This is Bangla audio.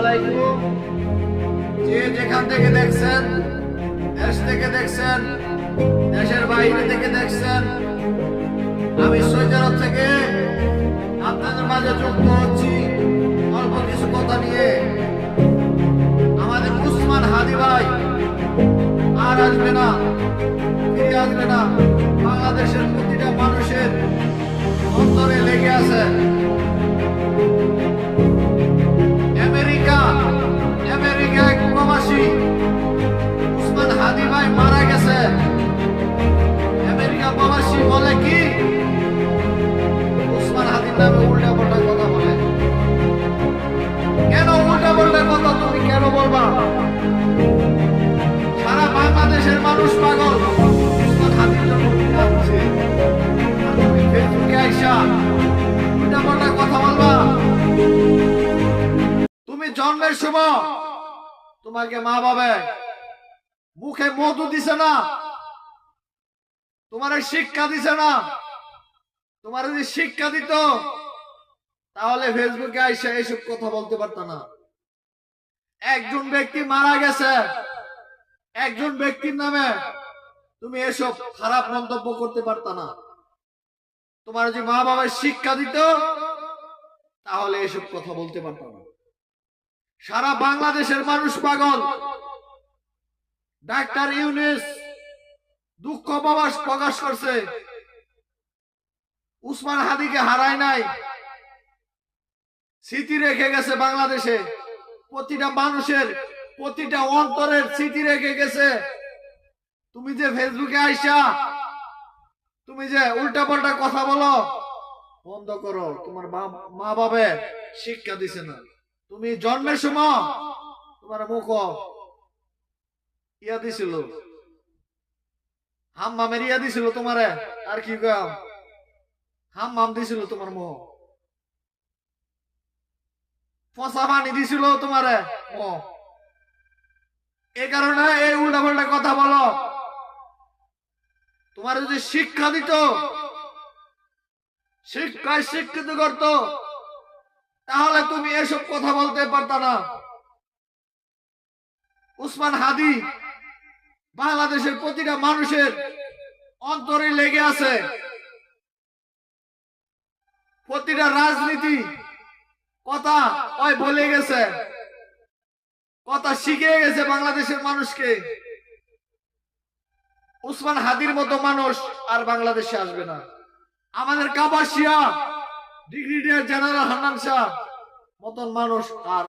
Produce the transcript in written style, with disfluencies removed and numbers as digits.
আলাইকুম। যে যেখান থেকে দেখছেন, দেশ থেকে দেখছেন, দেশের বাইরে থেকে দেখছেন, আমি সৈয়দ থেকে আপনাদের মাঝে যুক্ত হচ্ছি অল্প কিছু কথা নিয়ে। আমাদের উসমান হাদি ভাই আর আসবে না, ফিরে আসবে না। বাংলাদেশের প্রতিটা মানুষের অন্তরে লেগে আছে। আমেরিকা এক প্রবাসী উসমান হাদি ভাই মারা গেছে। আমেরিকা প্রবাসী বলে কি উসমান হাদির নামে উল্টা পাল্টা কথা বলে। কেন উল্টা পাল্টা কথা তুমি কেন বলবা? সারা বাংলাদেশের মানুষ পাগল উসমান হাদির জন্য কাঁদছে। আর তুমি ফেসবুকে আইসা উল্টা পাল্টা কথা বলবা? তুমি জন্মের সময় তোমাকে মা বাবা মুখে মধু দিছে না, তোমার শিক্ষা দিছে না। তোমার যদি শিক্ষা দিত তাহলে ফেসবুকে আইসা এইসব কথা বলতে পারত না। একজন ব্যক্তি মারা গেছে, একজন ব্যক্তির নামে তুমি এসব খারাপ মন্তব্য করতে পারত না। তোমার যদি মা বাবার শিক্ষা দিত তাহলে এসব কথা বলতে পারত না। সারা বাংলাদেশের মানুষ পাগল। ডাক্তার ইউনূস দুঃখ প্রকাশ করছে, উসমান হাদিকে হারায় নাই, স্মৃতি রেখে গেছে বাংলাদেশে। প্রতিটা মানুষের প্রতিটা অন্তরের স্মৃতি রেখে গেছে। তুমি যে ফেসবুকে আইসা তুমি যে উল্টা পাল্টা কথা বলো, বন্ধ করো। তোমার মা বাবা শিক্ষা দিছে না। তুমি জন্মের সময় তোমার মুখ ইয়া দিছিল, হাম্মামের ইয়া দিছিল তোমারে। আর কি কাম হাম্মাম দিছিল তোমার মুখ, পচা পানি দিছিল তোমারে। এই কারণে এই উল্টা পাল্টা কথা বলো। তোমার যদি শিক্ষা দিত, শিক্ষায় শিক্ষিত করত, তাহলে তুমি এসব কথা বলতে পারত না। উসমান হাদি বাংলাদেশের প্রতিটা মানুষের অন্তরে লেগে আছে। প্রতিটা রাজনীতি কথা ওই বলে গেছে, কথা শিখে গেছে বাংলাদেশের মানুষকে। উসমান হাদির মতো মানুষ আর বাংলাদেশে আসবে না। আমাদের কাপাসিয়া ব্রিগেডিয়ার জেনারেল হান্নান শাহ মতন মানুষ আর